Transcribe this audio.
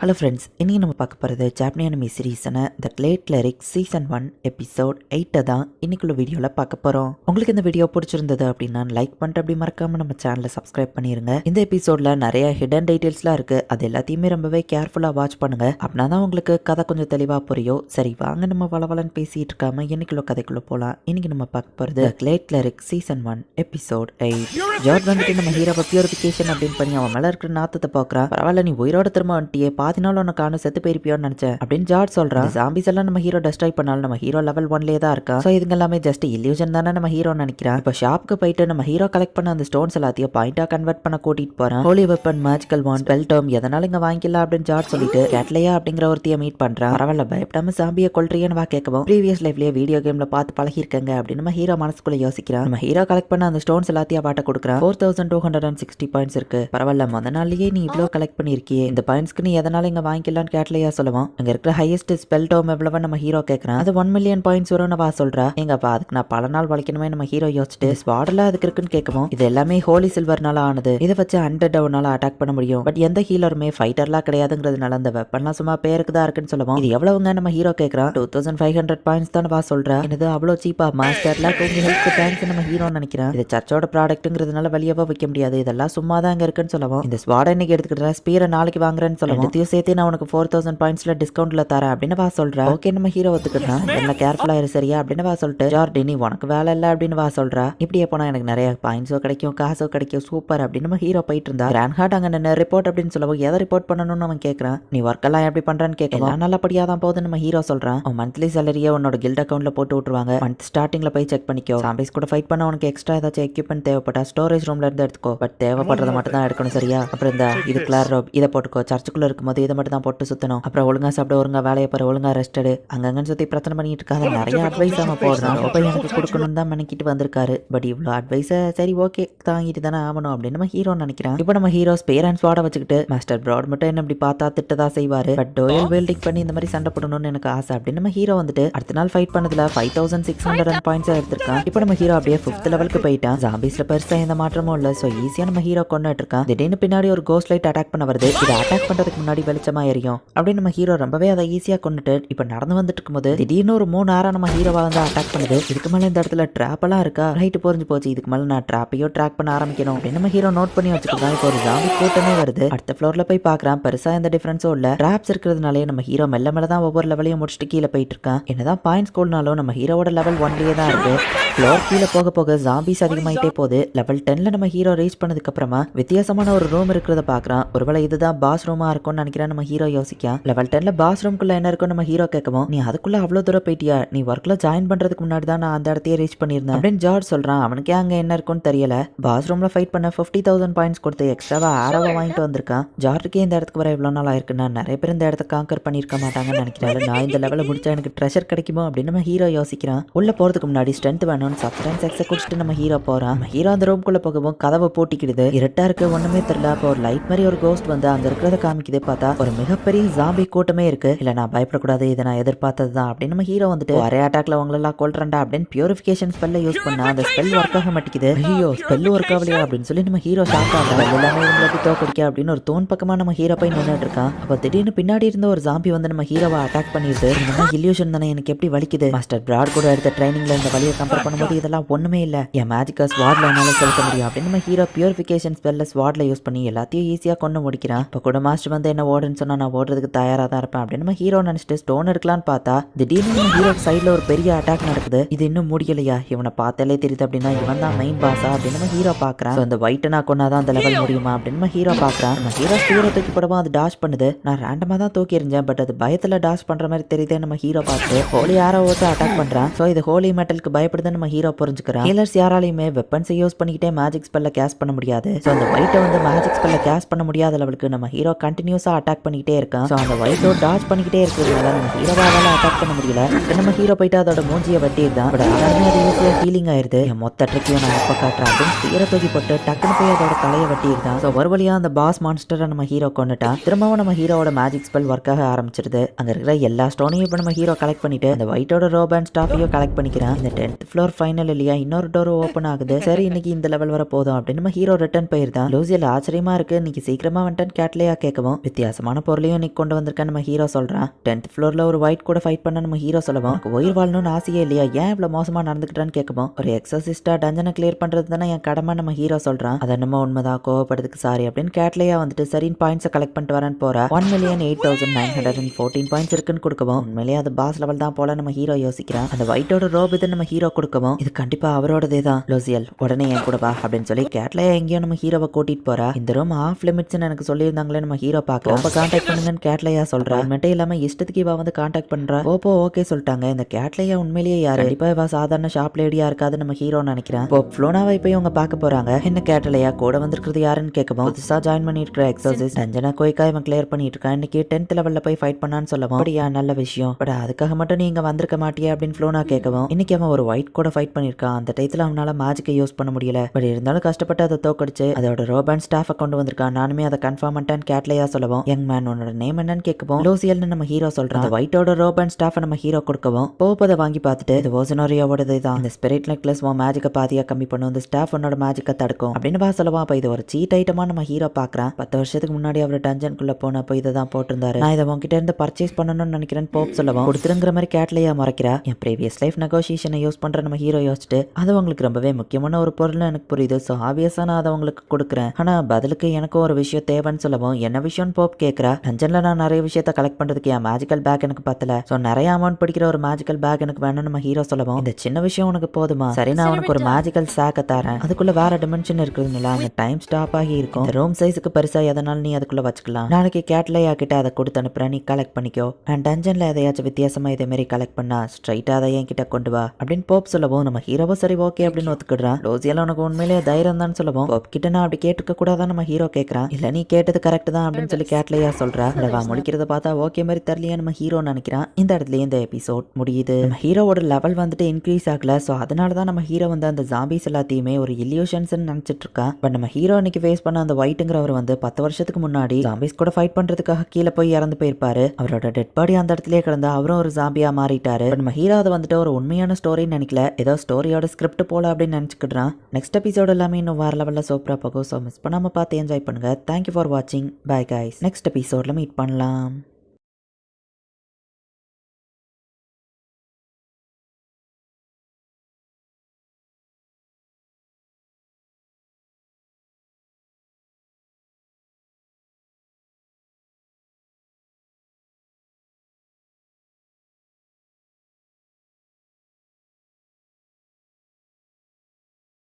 Hello friends, இன்றைக்கி நம்ம பார்க்க போகிறது ஜாப்பனீஸ் அனிமி சீரீஸான த கிளேட் கிளரிக் சீசன் 1 எபிசோட் 8 தான் இன்னைக்குள்ள வீடியோவில் பார்க்க போகிறோம். உங்களுக்கு இந்த வீடியோ பிடிச்சிருந்தது அப்படின்னா லைக் பண்ணிட்டு அப்படி மறக்காமல் நம்ம சேனலை சப்ஸ்கிரைப் பண்ணிடுங்க. இந்த எபிசோடில் நிறைய ஹிடன் டீட்டெயில்ஸ்லாம் இருக்குது. அது எல்லாத்தையுமே ரொம்பவே கேர்ஃபுல்லாக வாட்ச் பண்ணுங்கள். அப்படின்னா தான் உங்களுக்கு கதை கொஞ்சம் தெளிவாக புரியும். சரி வாங்க நம்ம வளவலன்னு பேசிகிட்டு இருக்காமல் இன்னைக்குள்ள கதைக்குள்ளே போகலாம். இன்றைக்கி நம்ம பார்க்க போகிறது கிளேட் கிளரிக் சீசன் 1 எபிசோட் 8. ஜார்ஜ் வந்துட்டு நம்ம ஹீரோவை பியூரிஃபிகேஷன் அப்படின்னு பண்ணி அவன் மேலே இருக்கிற நாத்தத்தை பார்க்குறான். பரவாயில்ல, நீ உயிரோட திரும்ப வந்துட்டியே, பாதி நாள் உனக்கான செத்து போயிருப்பியோன்னு நினைச்சேன் அப்படின்னு ஜார்ஜ் சொல்றான். ஜாம்பிஸ் எல்லாம் நம்ம ஹீரோ டெஸ்ட்ராய் பண்ணாலும் நம்ம ஹீரோ லெவல் 1லயே தான் இருக்கா. சோ இதுங்க எல்லாமே ஜஸ்ட் இல்யூஷன் தானே நம்ம ஹீரோ நினைக்கிறான். இப்போ ஷாப்க்கு போயிட்டு நம்ம ஹீரோ கலெக்ட் பண்ண அந்த ஸ்டோன்ஸ் எல்லாத்தையும் பாயிண்டா கன்வெர்ட் பண்ண கூட்டிட்டு போறான். Holy weapon, magical wand, spell tome எதனால இங்க வாங்கிக்கலாம் அப்படின்னு ஜார்ஜ் சொல்லிட்டு கேட்லையா அப்படிங்கிற ஒருத்தியை மீட் பண்றான். பரவாயில்ல, பயப்படாம ஜாம்பியை கொல்றியன்னு வா கேட்கவும் ப்ரீவியஸ் லைஃப்லயே வீடியோ கேம்ல பார்த்து பழகிருக்கங்க அப்படின்னு நம்ம ஹீரோ மனசுக்குள்ள யோசிக்கிறான். நம்ம ஹீரோ கலெக்ட் பண்ண அந்த ஸ்டோன்ஸ் எல்லாத்தையும் பாட்ட கொடுக்குறான். 4260 பாயிண்ட்ஸ் இருக்கு. பரவாயில்ல, முத நாள்லயே நீ இவ்வளவு கலெக்ட் பண்ணிருக்கியே, இந்த பாயிண்ட்ஸ்க்கு நீ எதனால இங்க வாங்கிக்கலான்னு கேட்லையா சொல்லுவோம். அங்க இருக்கிற ஹையஸ்ட் ஸ்பெல் டோம் எவ்வளவு நம்ம ஹீரோ கேட்கறான். அது 1 மில்லியன் பாயிண்ட்ஸ் வரும்னு வா சொல்றா. எங்கப்பா அதுக்கு நான் பல நாள் வளைக்கணுமே நம்ம ஹீரோ யோசிச்சுட்டு ஸ்வாட்ல அதுக்கு இருக்குன்னு கேட்கவும் இது எல்லாமே ஹோலி சில்வர்னால ஆனது, இதை வச்சு 100 டவுனால அட்டாக் பண்ண முடியும். பட் எந்த ஹீலருமே ஃபைட்டர்லாம் கிடையாதுங்கிறதுனால அந்த வெப்பன்லாம் சும்மா பேருக்கு தான் இருக்குன்னு சொல்லுவோம். இது எவ்வளவுங்க நம்ம ஹீரோ கேட்கறான். 2500 பாயிண்ட்ஸ் தான் வா சொல்றா. இது அவ்வளவு சீப்பா மாஸ்டர்லாம் கொஞ்சம் ஹெல்ப் தேங்க்ஸ் நம்ம ஹீரோ நினைக்கிறேன். இது சர்ச்சோட ப்ராடக்ட்ங்கிறதுனால வெளியவா வைக்க முடியாது, இதெல்லாம் சும்மா தான் அங்க இருக்குன்னு சொல்லுவோம். இந்த ஸ்வாட இன்னைக்கு எடுத்துக்கிட்ட ஸ்பீரை நாளைக்கு வாங்குறேன்னு சொல்லுவோம். இதையும் சேர்த்து நான் உனக்கு 4000 பாயிண்ட்ஸ்ல டிஸ்கவுண்ட்ல தரேன் அப்படின்னு வா சொல்றா. ஓகே நம்ம ஹீரோ ஒத்துக்கிட்டான். எல்லாம் கேர்ஃபுல்லா இரு சரியா அப்படின்னு வா சொல்லிட்டு ஜார்டி நீ உனக்கு வேலை இல்லை அப்படின்னு வா சொல்றா. இப்படியே போனா எனக்கு நிறைய பாயிண்ட்ஸோ கிடைக்கும், காசோ கிடைக்கும், சூப்பர் அப்படின்னு நம்ம ஹீரோ போயிட்டு இருந்தா. கிராண்ட் ஹார்ட் அங்க நின்று ரிப்போர்ட் அப்படின்னு சொல்லவும் எதை ரிப்போர்ட் பண்ணணும்னு அவன் கேட்கறான். நீ ஒர்க் எல்லாம் எப்படி பண்றான்னு கேட்கலாம். நல்லபடியா தான் போகுது நம்ம ஹீரோ சொல்றான். அவன் மந்த்லி சேலரியை உன்னோட கில்ட் அக்கௌண்ட்ல போட்டு விட்டுருவாங்க. மந்த் ஸ்டார்டிங்ல போய் செக் பண்ணிக்கோ. சாம்பிஸ் கூட ஃபைட் பண்ண உனக்கு எக்ஸ்ட்ரா ஏதாச்சும் எக்யூப்மெண்ட் தேவைப்பட்டா ஸ்டோரேஜ் ரூம்ல இருந்து எடுத்துக்கோ. பட் தேவைப்படுறத மட்டும் தான் எடுக்கணும் சரியா. அப்புறம் இந்த இது கிளார் ரோப் இதை போட்டுக்கோ. சர்ச்சுக்குள்ள இருக்கும்போது இதை மட்டும் தான் போட்டு சுத்தணும். அப்புறம் ஒழுங்கா சாப்பிட, ஒழுங்கா வேலையை பாரு, ஒழுங்கா ரெஸ்ட் எடு. அங்கங்கன்னு சுத்தி பிரச்சனை பண்ணிட்டு இருக்காங்க. நிறைய அட்வைஸ் அவன் போடுறான். ரொம்ப எனக்கு கொடுக்கணும்னு தான் நினைக்கிட்டு வந்திருக்காரு. பட் இவ்வளோ அட்வைஸை சரி ஓகே தாங்கிட்டு தானே ஆகணும் அப்படின்னு நம்ம ஹீரோ நினைக்கிறான். இப்போ நம்ம ஹீரோ ஸ்பேர் அண்ட் ஸ்வாட வச்சுக்கிட்டு மாஸ்டர் ப்ராட் மட்டும் என்ன இப்படி பார்த்தா திட்டதா செய்வாரு. பட் டோயல் வெல்டிங் பண்ணி இந்த மாதிரி சண்டை போடணும்னு எனக்கு ஆசை அப்படின்னு நம்ம ஹீரோ வந்துட்டு அடுத்த நாள் ஃபைட் பண்ணதுல 5600 பாயிண்ட்ஸ் எடுத்திருக்கான். இப்போ நம்ம ஹீரோ அப்படியே 5th லெவலுக்கு போயிட்டான். ஜாம்பிஸ்ல பெருசா எந்த மாற்றமும் இல்ல. ஸோ ஈஸியா நம்ம ஹீரோ கொண்டுட்டு இருக்கான். திடீர்னு பின்னாடி ஒரு கோஸ்ட் லைட் அட்டாக் பண்ண வருது. இதை அட்டாக் பண்றதுக்கு முன்னாடி வெளிச்சமா எரியும் அப்படின்னு நம்ம ஹீரோ ரொம்பவே அதை ஈஸியா கொண்டுட்டு இப்போ நடந்து வந்துட்டு இருக்கும்போது திடீர்னு ஒரு 3 நேரம் நம்ம ஹீரோவா வந்து அட்டாக் பண்ணுது. இதுக்கு மேல இந்த இடத்துல ட்ராப் எல்லாம் இருக்கா, ரைட் புரிஞ்சு போச்சு. இதுக்கு மேல நான் ட்ராப்பையோ ட்ராக் பண்ண ஆரம்பிக்கணும் அப்படின்னு நம்ம ஹீரோ நோட் பண்ணி வச்சுக்கலாம். இப்போ ஒரு ஜாம்பி கூட்டமே வருது. அடுத்த ஃப்ளோர்ல போய் பாக்குறான். பெருசா எந்த டிஃபரன்ஸும் இல்ல. ட்ராப்ஸ் இருக்கிறதுனாலே நம்ம ஹீரோ மெல்ல மெல்ல தான் ஒவ்வொரு லெவலையும் முடிச்சுட்டு கீழே போயிட்டு இருக்கான். என்னதான் பாயிண்ட்ஸ் கோல்னாலும் நம்ம ஹீரோவோட லெவல் 1லயே தான் இருக்கு. ஃப்ளோர் கீழே போக போக ஜாம்பிஸ் அதிகமாயிட்டே போகுது. லெவல் 10ல நம்ம ஹீரோ ரீச் பண்ணதுக்கு அப்புறமா வித்தியாசமான ஒரு ரூம் இருக்கிறத பாக்குறான். ஒருவேளை இதுதான் பாஸ் ரூமா இருக்கும்னு நினைக்கிறேன் நம்ம ஹீரோ யோசிக்கான். லெவல் 10ல பாஸ் ரூம்குள்ள என்ன இருக்கும் நம்ம ஹீரோ கேட்கவும் நீ அதுக்குள்ள அவ்வளவு தூரம் போயிட்டியா, நீ ஒர்க்ல ஜாயின் பண்றதுக்கு முன்னாடி தான் நான் அந்த இடத்தையே ரீச் பண்ணியிருந்தேன் அப்படின்னு ஜார்ஜ் சொல்றான். அவனுக்கே அங்க என்ன இருக்கும்னு தெரியல. பாஸ் ரூம்ல ஃபைட் பண்ண 50,000 பாயிண்ட்ஸ் கொடுத்து எக்ஸ்ட்ராவா ஆரோவா வாங்கிட்டு வந்திருக்கான். ஜார்ஜுக்கே இந்த இடத்துக்கு வர இவ்வளவு நாள் ஆயிருக்குன்னா நிறைய பேர் இந்த இடத்த காங்கர் பண்ணிருக்க மாட்டாங்கன்னு நினைக்கிறாரு. நான் இந்த லெவல முடிச்சா எனக்கு ட்ரெஷர் கிடைக்குமோ அப்படின்னு நம்ம ஹீரோ யோசிக்கிறான். உள்ள போறதுக்கு முன்னாடி ஸ்ட்ரென்த் வேணும்னு சப்ஸ்டன்ஸ் எக்ஸை குடிச்சிட்டு நம்ம ஹீரோ போறான். நம்ம ஹீரோ அந்த ரூம்குள்ள போகவும் கதவை பூட்டிக்கிடுது. இருட்டா இருக்கு, ஒண்ணுமே தெரியல. அப்போ ஒரு லைட் மாதிரி ஒரு கோஸ்ட் வந்து அங்க இருக்கிறத காமிக்குது. பார்த்தா ஒரு மிகப்பெரிய ஜாம்பி கூட்டமே இருக்கு. இல்ல நான் பயப்படக்கூடாது, இதை நான் எதிர்பார்த்ததுதான் அப்படின்னு நம்ம ஹீரோ வந்துட்டு ஒரே அட்டாக்ல உங்களெல்லாம் கொல்றண்டா அப்படின்னு பியூரிஃபிகேஷன் ஸ்பெல்ல யூஸ் பண்ணா அந்த ஸ்பெல் ஒர்க் ஆக மாட்டேங்குது. ஐயோ ஸ்பெல் ஒர்க் ஆகலையா அப்படின்னு சொல்லி நம்ம ஹீரோ ஷாக் ஆகிறான். எல்லாமே உங்களுக்கு தோக்கடிக்க அப்படின்னு ஒரு தோன் பக்கமா நம்ம ஹீரோ போய் நின்றுட்டு இருக்கான். அப்ப திடீர்னு பின்னாடி இருந்த ஒரு ஜாம்பி வந்து நம்ம ஹீரோவை அட்டாக் பண்ணிடுது. இல்யூஷன் தானே, எனக்கு எப்படி வலிக்குது. மாஸ்டர் பிராட் கூட எடுத்த ட்ரைனிங்ல இந்த வலியை கம்பேர் பண்ணும்போது இதெல்லாம் ஒண்ணுமே இல்ல. என் மேஜிக்கா ஸ்வாட்ல என்னால செலுத்த முடியும் அப்படின்னு நம்ம ஹீரோ பியூரிஃபிகேஷன் ஸ்பெல்ல ஸ்வாட்ல யூஸ் பண்ணி எல்லாத்தையும் ஈஸியா கொண்டு முடிக்கிறான். இப்ப கூட மாஸ்டர் வந்து என்ன ஓடுன்னு சொன்னா நான் ஓடுறதுக்கு தயாரா தான் இருப்பேன் அப்படின்னு நம்ம ஹீரோ நினைச்சிட்டு ஸ்டோன் எடுக்கலான்னு பார்த்தா திடீர்னு நம்ம ஹீரோ சைட்ல ஒரு பெரிய அட்டாக் நடக்குது. இது இன்னும் முடியலையா, இவனை பார்த்தாலே தெரியுது அப்படின்னா இவன் தான் மெயின் பாஸா அப்படின்னு நம்ம ஹீரோ பாக்குறான். அந்த ஒயிட் நான் கொண்டாதான் அந்த லெவல் முடியுமா அப்படின்னு நம்ம ஹீரோ பாக்குறான். நம்ம ஹீரோ ஸ்டீரை தூக்கி போடவும் அது டாஷ் பண்ணுது. நான் ரேண்டமா தான் தூக்கி எறிஞ்சேன், பட் அது பயத்துல டாஷ் பண்ற மாதிரி தெரியுதே நம்ம ஹீரோ பார்த்து ஹோலி யாரோ வச்சு அட்டாக் பண்றான். சோ இது ஹோலி மெட்டலுக்கு பயப்படுதுன்னு நம்ம ஹீரோ புரிஞ்சுக்கிறான். ஹீலர்ஸ் யாராலையுமே வெப்பன்ஸை யூஸ் பண்ணிக்கிட்டே மேஜிக் ஸ்பெல்ல கேஸ் பண்ண முடியாது. சோ அந்த ஒயிட்டை வந்து மேஜிக் ஸ்பெல்ல கேஸ் பண்ண முடியாத லெவலுக்கு நம்ம ஹீரோ கண்டினியூஸா அட்டாக் பண்ணிக்கிட்டே இருக்கான். சோ அந்த ஒயிட்டோ டாஷ் பண்ணிக்கிட்டே இருக்கிறதுனால நம்ம ஹீரோவால அட்டாக் பண்ண முடியல. நம்ம ஹீரோ போயிட்டு அதோட மூஞ்சியை வெட்டியிருந்தான். பட் எல்லாருமே அது ஈஸியா ஹீலிங் ஆயிருது. என் மொத்த ட்ரிக்கையும் நான் எப்ப காட்டுறேன் அப்படின்னு தீர தூக்கி போட்டு டக்குன்னு போய் அதோட தலையை வெட்டியிருந்தான். ஸோ ஒரு வழியா அந்த பாஸ் மான்ஸ்டரை நம்ம ஹீரோ கொண்டுட்டான். திரும்பவும் நம்ம ஹீரோட மேஜிக் ஸ்பெல் ஒர்க் ஆக ஆரம்பிச்சிருது. அங்க இருக்கிற எல்லா ஸ்டோனையும் இப்போ நம்ம ஹீரோ கலெக்ட் பண்ணிட்டு அந்த ஒயிட்டோட ரோப் அண்ட் ஸ்டாஃபையும் கலெக்ட் பண்ணிக்கிறான். இந்த 10th ஃப்ளோர் ஃபைனல் இல்லையா, இன்னொரு டோர் ஓப்பன் ஆகுது. சரி இன்னைக்கு இந்த லெவல் வர போதும் அப்படின்னு நம்ம ஹீரோ ரிட்டர்ன் போயிருந்தான். லூசியல் ஆச்சரியமா இருக்கு, இன்னைக்கு சீக்கிரமா வந்துட்டேன்னு கேட்லையா கேட்கவும் வித்தியாசமான பொருளையும் இன்னைக்கு கொண்டு வந்திருக்கேன் நம்ம ஹீரோ சொல்றான். 10th ஃப்ளோர்ல ஒரு ஒயிட் கூட ஃபைட் பண்ண நம்ம ஹீரோ சொல்லவும், உயிர் வாழணும்னு ஆசையே இல்லையா, ஏன் இவ்வளவு மோசமா நடந்துக்கிட்டான்னு கேட்கவும், ஒரு எக்ஸர்சிஸ்டா டஞ்சனை கிளியர் பண்றது தானே என் கடமை நம்ம ஹீரோ சொல்றான். அது என்னமோ உண்மைதான், கோவப்படுறதுக்கு சாரி அப்படின்னு கேட்லையா வந்துட்டு சரின்னு பாயிண்ட்ஸை கலெக்ட் பண்ணிட்டு வரேன்னு போறா. 1,08,914 பாயிண்ட்ஸ் இருக்குன்னு கொடுக்கவும், உண்மையிலேயே அது பாஸ் லெவல் தான் போல நம்ம ஹீரோ யோசிக்கிறான். அந்த ஒயிட்டோட ரோப் இது நம்ம ஹீரோ கொடுக்கவும், இது கண்டிப்பா அவரோடதே தான் லோசியல், உடனே என் கூட வா அப்படின்னு சொல்லி கேட்லையா எங்கேயோ நம்ம ஹீரோவை கூட்டிட்டு போறா. இந்த ரூம் ஆஃப் லிமிட்ஸ்னு எனக்கு சொல்லியிருந்தாங்களே நம்ம ஹீரோ பார்க்கலாம், அப்ப கான்டாக்ட் பண்ணுங்கன்னு கேட்லையா சொல்றா. மட்டும் இல்லாம இஷ்டத்துக்கு இவ வந்து கான்டாக்ட் பண்றா. ஓப்போ ஓகே சொல்லிட்டாங்க. இந்த கேட்லையா உண்மையிலேயே யாரு, கண்டிப்பா இவ சாதாரண ஷாப் லேடியா இருக்காது நம்ம ஹீரோ நினைக்கிறேன். இப்போ ஃப்ளோனாவை போய் இவங்க பார்க்க போறாங்க. என்ன கேட்லையா கூட வந்திருக்கிறது யாருன்னு கேட்கவும், புதுசா ஜாயின் பண்ணிட்டு இருக்கிற எக்ஸர்சைஸ் ரஞ்சனா கோய்க்கா இவன் கிளியர் பண்ணிட்டு இருக்கான். இன்னைக்கு 10th லெவல்ல போய் ஃபைட் பண்ணான்னு சொல்லவும், அப்படியா நல்ல விஷயம், பட் அதுக்காக மட்டும் நீங்க வந்திருக்க மாட்டியா அப்படின்னு ஃப்ளோனா கேட்கவும், இன்னைக்கு அவன் ஒரு ஒயிட் கூட ஃபைட் பண்ணிருக்கான். அந்த டைத்துல அவனால மேஜிக்கை யூஸ் பண்ண முடியல, பட் இருந்தாலும் கஷ்டப்பட்டு அதை தோக்கடிச்சு அதோட ரோபன் ஸ்டாஃபை கொண்டு வந்திருக்கான். நானுமே அதை கன்ஃபார்ம் பண்ணிட்டேன் கேட்லையா சொல்லவும், யங் மேன் உன்னோட நேம் என்னன்னு கேட்கவும், லோசியல்னு நம்ம ஹீரோ சொல்றான். அந்த ஒயிட்டோட ரோபன் ஸ்டாஃபை நம்ம ஹீரோ கொடுக்கவும், போப்பதை வாங்கி பார்த்துட்டு இது ஓசனோரியோடது தான், இந்த ஸ்பிரிட் நெக்லஸ் உன் மேஜிக்கை பாதியா கம்மி பண்ணும், இந்த ஸ்டாஃப் உன்னோட மேஜிக்கை தடுக்கும் அப்படின்னு வா சொல்லவும். அப்ப இது ஒரு சீட் ஐட்டமா நம்ம ஹீரோ பாக்குறான். 10 வருஷத்துக்கு முன்னாடி அவர் டஞ்சனுக்குள்ள போனப்போ இதை தான் போட்டிருந்தாரு. நான் இதை உங்ககிட்ட இருந்து பர்ச்சேஸ் பண்ணணும்னு நினைக்கிறேன் போப் சொல்லவும், கொடுத்துருங்கிற மாதிரி கேட்லையா மறைக்கிறா. என் ப்ரீவியஸ் லைஃப் நெகோசியேஷனை யூஸ் பண்ற நம்ம ஹீரோ யோசிச்சுட்டு, அது உங்களுக்கு ரொம்பவே முக்கியமான ஒரு பொருள்னு எனக்கு புரியுது, ஸோ ஆப்வியஸா நான் அதை உங்களுக்கு கொடுக்குறேன், ஆனா பதிலுக்கு எனக்கும் ஒரு விஷயம் தேவைன்னு சொல்லவும், என்ன விஷயம்னு போப் கேட்கிறா. டஞ்சன்ல நான் நிறைய விஷயத்த கலெக்ட் பண்றதுக்கு என் மேஜிக்கல் பேக் எனக்கு பத்தல, ஸோ நிறைய அமௌண்ட் பிடிக்கிற ஒரு மேஜிக்கல் பேக் எனக்கு வேணும்னு நம்ம ஹீரோ சொல்லவும், இந்த சின்ன விஷயம் உனக்கு போதுமா, சரி நான் உனக்கு ஒரு மேஜிக்கல் சாக்க தரேன், அதுக்குள்ள வேற டிமென்ஷன் இருக்குதுங்களா, அந்த டைம் ஸ்டாப் ஆகி இருக்கும், ரூம் சைஸுக்கு பெருசா எதனாலும் நீ அதுக்குள்ள வச்சுக்கலாம், நாளைக்கு கேட்லையா கிட்ட அதை கொடுத்து அனுப்புறேன், நீ கலெக்ட் பண்ணிக்கோ, அண்ட் டஞ்சன்ல எதையாச்சும் வித்தியாசமா இதே மாதிரி கலெக்ட் பண்ணா ஸ்ட்ரைட்டா அதை என் கிட்ட கொண்டு வா அப்படின்னு போப் சொல்லவும், நம்ம ஹீரோவோ சரி ஓகே அப்படின்னு ஒத்துக்கிடுறான். ரோசியெல்லாம் உனக்கு உண்மையிலேயே தைரியம் தான் சொல்லவும், போப் கிட்ட நான் அப்படி கேட்டுக்க கூடாதான் நம்ம ஹீரோ கேட்கறான். இல்ல நீ கேட்டது கரெக்ட் தான் அப்படின்னு சொல்லி கேட்லையா சொல்றா. அவ முடிக்கிறத பார்த்தா ஓகே மாதிரி தரலையா நம்ம ஹீரோ நினைக்கிறான். இந்த இடத்துல இந்த எபிசோட் முடியுது. நம்ம ஹீரோவோட லெவல் வந்துட்டு இன்க்ரீஸ் ஆகல, ஸோ அதனாலதான் நம்ம ஹீரோ வந்து அந்த ஜாம்பிஸ் எல்லாத்தையுமே ஒரு இல்யூஷன்ஸ் நினைச்சிட்டு இருக்கான். பட் நம்ம ஹீரோ இன்னைக்கு ஃபேஸ் பண்ண அந்த ஒயிட்டுங்கிறவர் வந்து 10 வருஷத்துக்கு முன்னாடி ஜாம்பிஸ் கூட ஃபைட் பண்றதுக்காக கீழே போய் இறந்து போயிருப்பாரு. அவரோட டெட் பாடி அந்த இடத்துலயே கிடந்தா அவரும் ஒரு ஜாம்பியா மாறிட்டாரு. நம்ம ஹீரோ அதை வந்துட்டு ஒரு உண்மையான ஸ்டோரின்னு நினைக்கல, ஏதோ ஸ்டோரியோட ஸ்கிரிப்ட் போல அப்படின்னு நினைச்சுக்கிட்டான். நெக்ஸ்ட் எபிசோட் எல்லாமே இன்னும் வேற லெவல்ல சூப்பரா போகும், ஸோ மிஸ் பண்ணாம பார்த்து என்ஜாய் பண்ணுங்க. தேங்க்யூ ஃபார் வாட்சிங். பை கைஸ், நெக்ஸ்ட் எபிசோட்ல மீட் பண்ணலாம்.